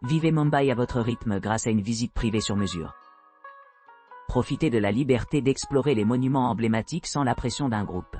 Vivez Mumbai à votre rythme grâce à une visite privée sur mesure. Profitez de la liberté d'explorer les monuments emblématiques sans la pression d'un groupe.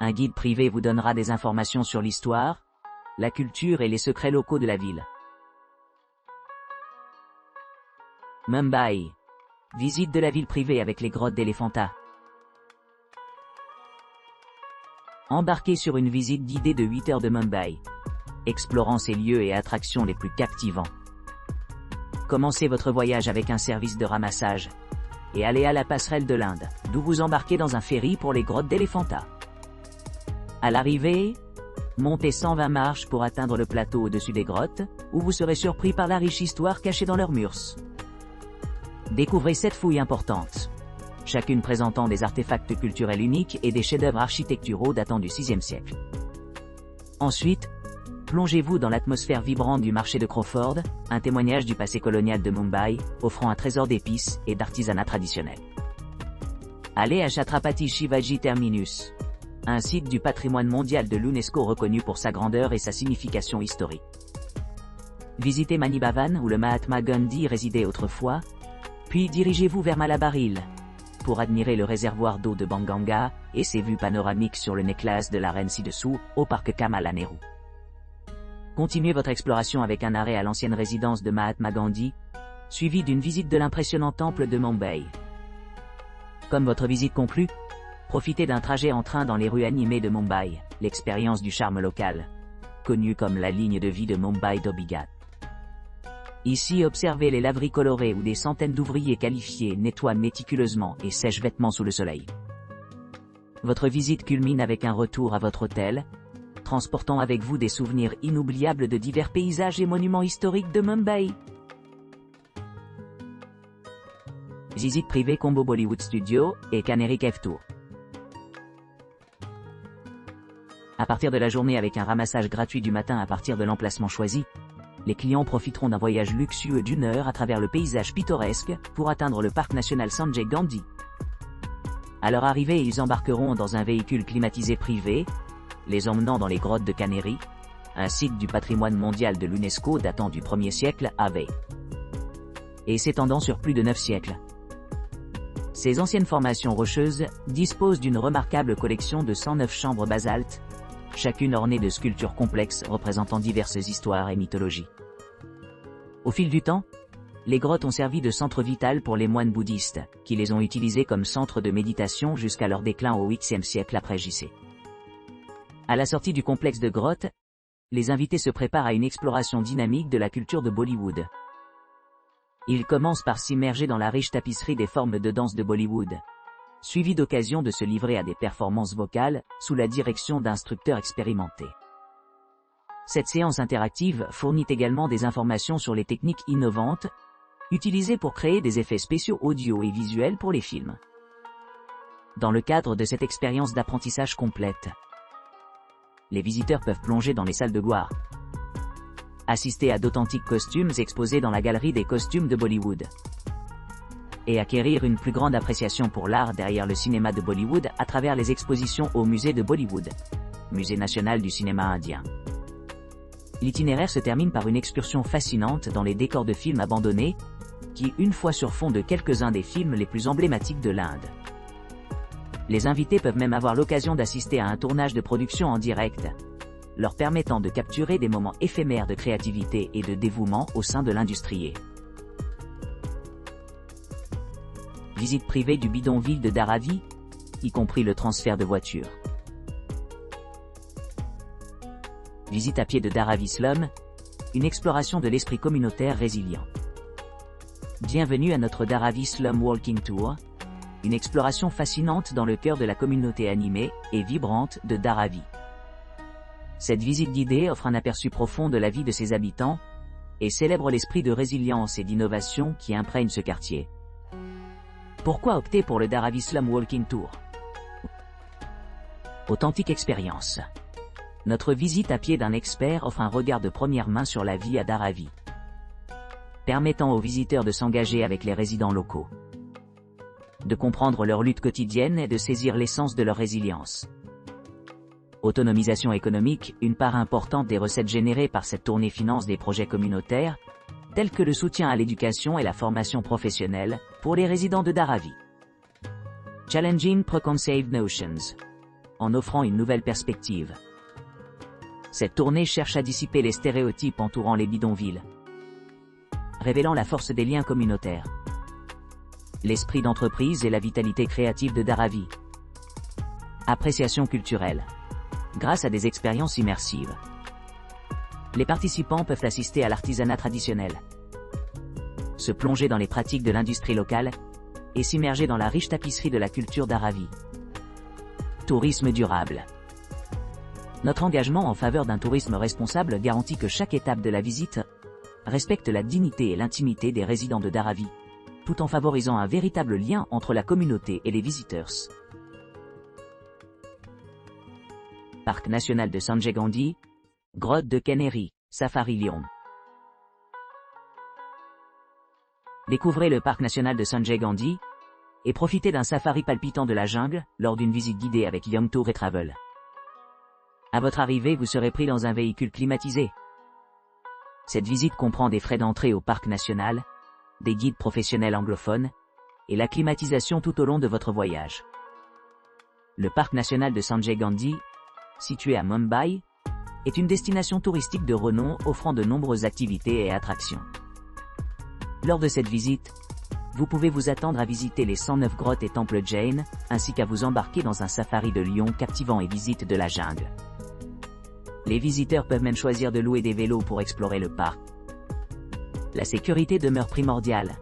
Un guide privé vous donnera des informations sur l'histoire, la culture et les secrets locaux de la ville. Mumbai. Visite de la ville privée avec les grottes d'Elephanta. Embarquez sur une visite guidée de 8 heures de Mumbai, explorant ses lieux et attractions les plus captivants. Commencez votre voyage avec un service de ramassage et allez à la passerelle de l'Inde, d'où vous embarquez dans un ferry pour les grottes d'Elephanta. À l'arrivée, montez 120 marches pour atteindre le plateau au-dessus des grottes, où vous serez surpris par la riche histoire cachée dans leurs murs. Découvrez 7 fouilles importantes, chacune présentant des artefacts culturels uniques et des chefs-d'œuvre architecturaux datant du VIe siècle. Ensuite, plongez-vous dans l'atmosphère vibrante du marché de Crawford, un témoignage du passé colonial de Mumbai, offrant un trésor d'épices et d'artisanat traditionnel. Allez à Chhatrapati Shivaji Terminus, un site du patrimoine mondial de l'UNESCO reconnu pour sa grandeur et sa signification historique. Visitez Mani Bhavan où le Mahatma Gandhi résidait autrefois, puis dirigez-vous vers Malabar Hill pour admirer le réservoir d'eau de Banganga et ses vues panoramiques sur le necklace de la reine ci-dessous au parc Kamala Nehru. Continuez votre exploration avec un arrêt à l'ancienne résidence de Mahatma Gandhi, suivi d'une visite de l'impressionnant temple de Mumbai. Comme votre visite conclut, profitez d'un trajet en train dans les rues animées de Mumbai, l'expérience du charme local, connue comme la ligne de vie de Mumbai d'Obigat. Ici, observez les laveries colorées où des centaines d'ouvriers qualifiés nettoient méticuleusement et sèchent vêtements sous le soleil. Votre visite culmine avec un retour à votre hôtel, transportant avec vous des souvenirs inoubliables de divers paysages et monuments historiques de Mumbai. Visite privée combo Bollywood Studio et Canary Cave Tour. À partir de la journée avec un ramassage gratuit du matin à partir de l'emplacement choisi, les clients profiteront d'un voyage luxueux d'une heure à travers le paysage pittoresque pour atteindre le parc national Sanjay Gandhi. À leur arrivée, ils embarqueront dans un véhicule climatisé privé, les emmenant dans les grottes de Canary, un site du patrimoine mondial de l'UNESCO datant du 1er siècle AV et s'étendant sur plus de 9 siècles. Ces anciennes formations rocheuses disposent d'une remarquable collection de 109 chambres basaltes, chacune ornée de sculptures complexes représentant diverses histoires et mythologies. Au fil du temps, les grottes ont servi de centre vital pour les moines bouddhistes, qui les ont utilisées comme centre de méditation jusqu'à leur déclin au 8e siècle après JC. À la sortie du complexe de grottes, les invités se préparent à une exploration dynamique de la culture de Bollywood. Ils commencent par s'immerger dans la riche tapisserie des formes de danse de Bollywood, suivi d'occasions de se livrer à des performances vocales sous la direction d'instructeurs expérimentés. Cette séance interactive fournit également des informations sur les techniques innovantes utilisées pour créer des effets spéciaux audio et visuels pour les films. Dans le cadre de cette expérience d'apprentissage complète, les visiteurs peuvent plonger dans les salles de gloire, assister à d'authentiques costumes exposés dans la galerie des costumes de Bollywood, et acquérir une plus grande appréciation pour l'art derrière le cinéma de Bollywood à travers les expositions au musée de Bollywood, Musée national du cinéma indien. L'itinéraire se termine par une excursion fascinante dans les décors de films abandonnés, qui une fois sur fond de quelques-uns des films les plus emblématiques de l'Inde. Les invités peuvent même avoir l'occasion d'assister à un tournage de production en direct, leur permettant de capturer des moments éphémères de créativité et de dévouement au sein de l'industrie. Visite privée du bidonville de Dharavi, y compris le transfert de voitures. Visite à pied de Dharavi Slum, une exploration de l'esprit communautaire résilient. Bienvenue à notre Dharavi Slum Walking Tour, une exploration fascinante dans le cœur de la communauté animée et vibrante de Dharavi. Cette visite guidée offre un aperçu profond de la vie de ses habitants et célèbre l'esprit de résilience et d'innovation qui imprègne ce quartier. Pourquoi opter pour le Dharavi Slum Walking Tour? Authentique expérience. Notre visite à pied d'un expert offre un regard de première main sur la vie à Dharavi, permettant aux visiteurs de s'engager avec les résidents locaux, de comprendre leur lutte quotidienne et de saisir l'essence de leur résilience. Autonomisation économique, une part importante des recettes générées par cette tournée finance des projets communautaires, tels que le soutien à l'éducation et la formation professionnelle, pour les résidents de Dharavi. Challenging Preconceived Notions. En offrant une nouvelle perspective. Cette tournée cherche à dissiper les stéréotypes entourant les bidonvilles, révélant la force des liens communautaires, l'esprit d'entreprise et la vitalité créative de Dharavi. Appréciation culturelle. Grâce à des expériences immersives, les participants peuvent assister à l'artisanat traditionnel, se plonger dans les pratiques de l'industrie locale et s'immerger dans la riche tapisserie de la culture Dharavi. Tourisme durable. Notre engagement en faveur d'un tourisme responsable garantit que chaque étape de la visite respecte la dignité et l'intimité des résidents de Dharavi, tout en favorisant un véritable lien entre la communauté et les visiteurs. Parc national de Sanjay Gandhi, grotte de Kanhérie, Safari Lion. Découvrez le parc national de Sanjay Gandhi et profitez d'un safari palpitant de la jungle lors d'une visite guidée avec Young Tour et Travel. À votre arrivée, vous serez pris dans un véhicule climatisé. Cette visite comprend des frais d'entrée au parc national, des guides professionnels anglophones et la climatisation tout au long de votre voyage. Le parc national de Sanjay Gandhi, situé à Mumbai, est une destination touristique de renom offrant de nombreuses activités et attractions. Lors de cette visite, vous pouvez vous attendre à visiter les 109 grottes et temples Jain, ainsi qu'à vous embarquer dans un safari de lions captivant et visite de la jungle. Les visiteurs peuvent même choisir de louer des vélos pour explorer le parc. La sécurité demeure primordiale,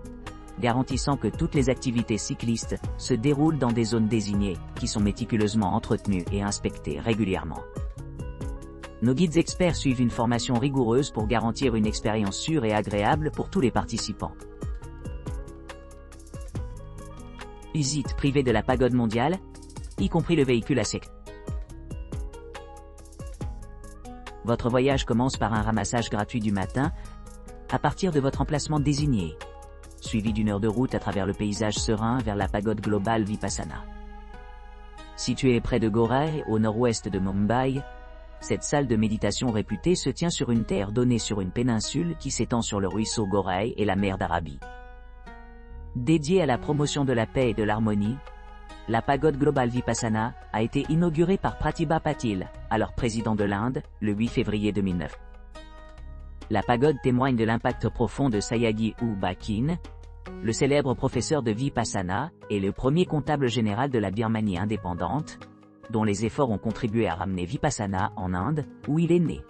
garantissant que toutes les activités cyclistes se déroulent dans des zones désignées, qui sont méticuleusement entretenues et inspectées régulièrement. Nos guides experts suivent une formation rigoureuse pour garantir une expérience sûre et agréable pour tous les participants. Visite privée de la pagode mondiale, y compris le véhicule à sec. Votre voyage commence par un ramassage gratuit du matin, à partir de votre emplacement désigné, suivi d'une heure de route à travers le paysage serein vers la pagode globale Vipassana. Située près de Gorai, au nord-ouest de Mumbai, cette salle de méditation réputée se tient sur une terre donnée sur une péninsule qui s'étend sur le ruisseau Gorai et la mer d'Arabie. Dédiée à la promotion de la paix et de l'harmonie, la pagode globale Vipassana a été inaugurée par Pratibha Patil, alors président de l'Inde, le 8 février 2009. La pagode témoigne de l'impact profond de Sayagyi U Bakin, le célèbre professeur de Vipassana et le premier comptable général de la Birmanie indépendante, dont les efforts ont contribué à ramener Vipassana en Inde, où il est né.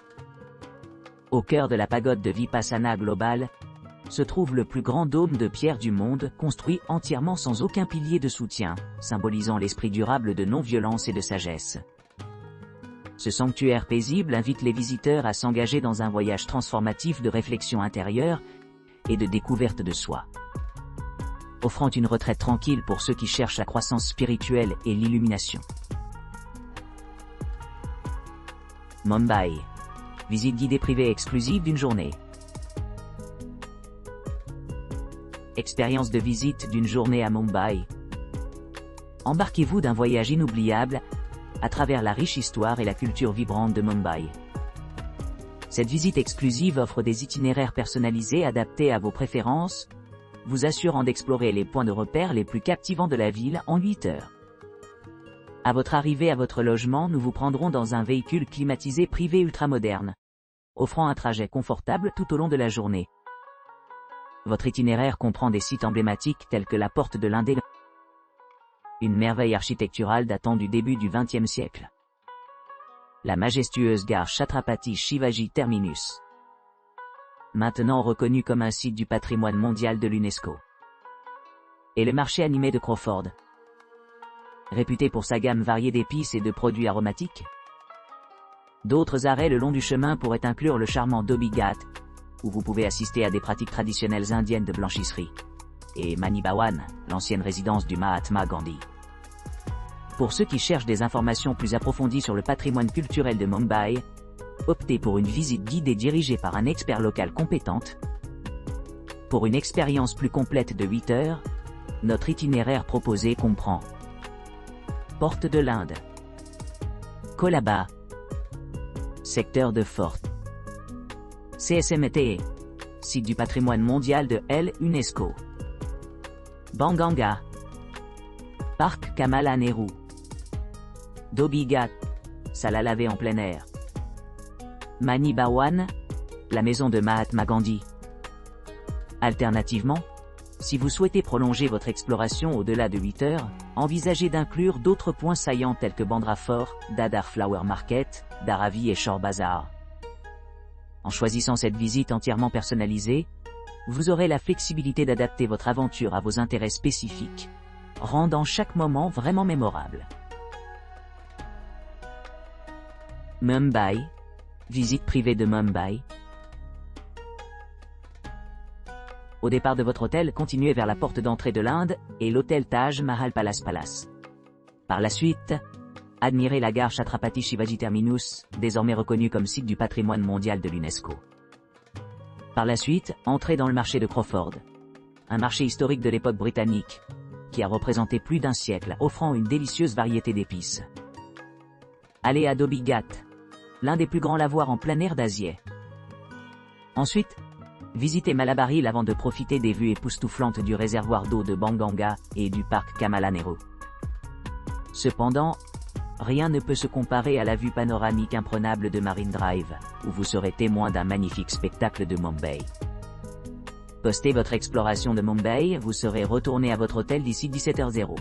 Au cœur de la pagode de Vipassana globale, se trouve le plus grand dôme de pierre du monde, construit entièrement sans aucun pilier de soutien, symbolisant l'esprit durable de non-violence et de sagesse. Ce sanctuaire paisible invite les visiteurs à s'engager dans un voyage transformatif de réflexion intérieure et de découverte de soi. Offrant une retraite tranquille pour ceux qui cherchent la croissance spirituelle et l'illumination. Mumbai. Visite guidée privée exclusive d'une journée. Expérience de visite d'une journée à Mumbai. Embarquez-vous d'un voyage inoubliable à travers la riche histoire et la culture vibrante de Mumbai. Cette visite exclusive offre des itinéraires personnalisés adaptés à vos préférences, vous assurant d'explorer les points de repère les plus captivants de la ville en 8 heures. À votre arrivée à votre logement, nous vous prendrons dans un véhicule climatisé privé ultramoderne, offrant un trajet confortable tout au long de la journée. Votre itinéraire comprend des sites emblématiques tels que la Porte de l'Inde, une merveille architecturale datant du début du XXe siècle. La majestueuse gare Chhatrapati Shivaji Terminus, maintenant reconnue comme un site du patrimoine mondial de l'UNESCO. Et le marché animé de Crawford, réputé pour sa gamme variée d'épices et de produits aromatiques. D'autres arrêts le long du chemin pourraient inclure le charmant Dhobi Ghat, où vous pouvez assister à des pratiques traditionnelles indiennes de blanchisserie, et Mani Bhawan, l'ancienne résidence du Mahatma Gandhi. Pour ceux qui cherchent des informations plus approfondies sur le patrimoine culturel de Mumbai, optez pour une visite guidée dirigée par un expert local compétente. Pour une expérience plus complète de 8 heures, notre itinéraire proposé comprend Porte de l'Inde, Colaba, Secteur de Fort CSMT, site du patrimoine mondial de l'UNESCO. Banganga, Parc Kamala Nehru. Dhobi Ghat, salle à laver en plein air. Mani Bhawan, la maison de Mahatma Gandhi. Alternativement, si vous souhaitez prolonger votre exploration au-delà de 8 heures, envisagez d'inclure d'autres points saillants tels que Bandra Fort, Dadar Flower Market, Dharavi et Chor Bazar. En choisissant cette visite entièrement personnalisée, vous aurez la flexibilité d'adapter votre aventure à vos intérêts spécifiques, rendant chaque moment vraiment mémorable. Mumbai, visite privée de Mumbai. Au départ de votre hôtel, continuez vers la porte d'entrée de l'Inde et l'hôtel Taj Mahal Palace. Par la suite, admirez la gare Chhatrapati Shivaji Terminus, désormais reconnue comme site du patrimoine mondial de l'UNESCO. Par la suite, entrez dans le marché de Crawford, un marché historique de l'époque britannique, qui a représenté plus d'un siècle, offrant une délicieuse variété d'épices. Allez à Dhobi Ghat, l'un des plus grands lavoirs en plein air d'Asie. Ensuite, visitez Malabaril avant de profiter des vues époustouflantes du réservoir d'eau de Banganga et du parc Kamala Nehru. Cependant, rien ne peut se comparer à la vue panoramique imprenable de Marine Drive, où vous serez témoin d'un magnifique spectacle de Mumbai. Postez votre exploration de Mumbai, vous serez retourné à votre hôtel d'ici 17h00.